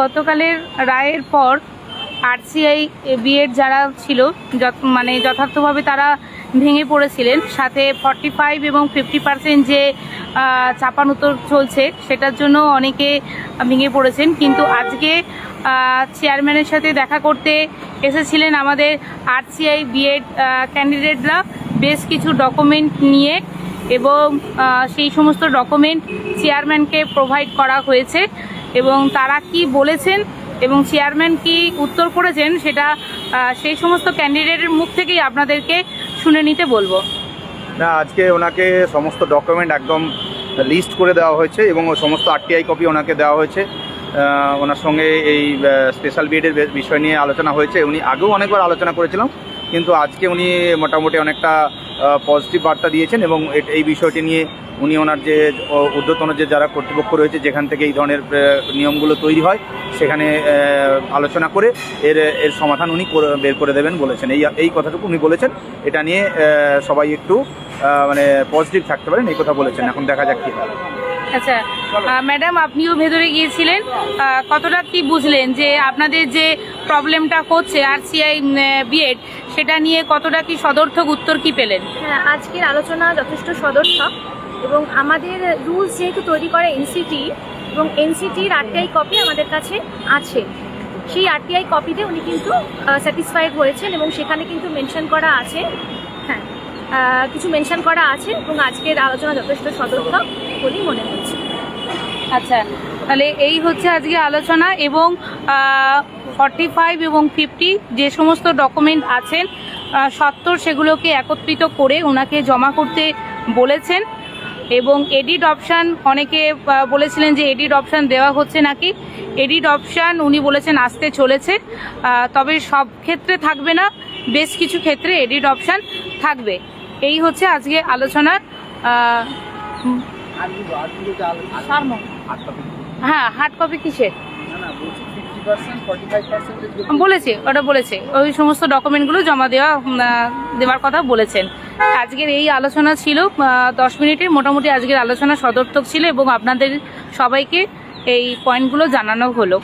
গতকালের রায়ের পর আরসিআই বিএড যারা ছিল মানে যথার্থভাবে তারা ভেঙে পড়েছিলেন, সাথে 45 এবং 50% যে চাপানুতর চলছে সেটার জন্য অনেকে ভেঙে পড়েছেন। কিন্তু আজকে চেয়ারম্যানের সাথে দেখা করতে এসেছিলেন আমাদের আরসিআই বিএড ক্যান্ডিডেটরা বেশ কিছু ডকুমেন্ট নিয়ে, এবং সেই সমস্ত ডকুমেন্ট চেয়ারম্যানকে প্রোভাইড করা হয়েছে এবং তারা কি বলেছেন এবং চেয়ারম্যান কি উত্তর করেছেন সেটা সেই সমস্ত ক্যান্ডিডেটের মুখ থেকেই আপনাদেরকে শুনে নিতে বলবো। না, আজকে ওনাকে সমস্ত ডকুমেন্ট একদম লিস্ট করে দেওয়া হয়েছে এবং সমস্ত আরটিআই কপি ওনাকে দেওয়া হয়েছে। ওনার সঙ্গে এই স্পেশাল বিএডের বিষয় নিয়ে আলোচনা হয়েছে। উনি আগেও অনেকবার আলোচনা করেছিলাম, কিন্তু আজকে উনি মোটামুটি অনেকটা পজিটিভ বার্তা দিয়েছেন এবং এই বিষয়টি নিয়ে উনি ওনার যে ঊর্ধ্বতন যে যারা কর্তৃপক্ষ রয়েছে যেখান থেকে এই ধরনের নিয়মগুলো তৈরি হয় সেখানে আলোচনা করে এর সমাধান উনি বের করে দেবেন বলেছেন। এই কথাটুকু উনি বলেছেন। এটা নিয়ে সবাই একটু মানে পজিটিভ থাকতে পারেন, এই কথা বলেছেন। এখন দেখা যাক কি হয়। আচ্ছা ম্যাডাম, আপনিও ভেতরে গিয়েছিলেন, কতটা কি বুঝলেন যে আপনাদের যে প্রবলেমটা হচ্ছে আরসিআই বিএড সেটা নিয়ে কতটা কি সদর্থক উত্তর কি পেলেন? হ্যাঁ, আজকের আলোচনা যথেষ্ট সদর্থক এবং আমাদের রুলস যেহেতু তৈরি করে এনসিটি এবং এনসিটির আরটিআই কপি আমাদের কাছে আছে, সেই আরটিআই কপিতে উনি কিন্তু স্যাটিসফাইড হয়েছেন এবং সেখানে কিন্তু মেনশন করা আছে, হ্যাঁ কিছু মেনশন করা আছে এবং আজকের আলোচনা যথেষ্ট সদর্থক বলেই মনে হচ্ছে। আচ্ছা, তাহলে এই হচ্ছে আজকে আলোচনা এবং 45 এবং 50 যে সমস্ত ডকুমেন্ট আছেন 70 সেগুলোকে একত্রিত করে ওনাকে জমা করতে বলেছেন। এবং এডিট অপশান অনেকে বলেছিলেন যে এডিট অপশান দেওয়া হচ্ছে নাকি, এডিট অপশান উনি বলেছেন আসতে চলেছে, তবে সব ক্ষেত্রে থাকবে না, বেশ কিছু ক্ষেত্রে এডিট অপশান থাকবে। এই হচ্ছে আজকে আলোচনার। হ্যাঁ, হার্ড কপি কিসের বলেছে, ওটা বলেছে ওই সমস্ত ডকুমেন্টগুলো জমা দেওয়ার কথা বলেছেন। আজকের এই আলোচনা ছিল 10 মিনিটের, মোটামুটি আজকের আলোচনা সদর্থক ছিল এবং আপনাদের সবাইকে এই পয়েন্টগুলো জানানো হলো।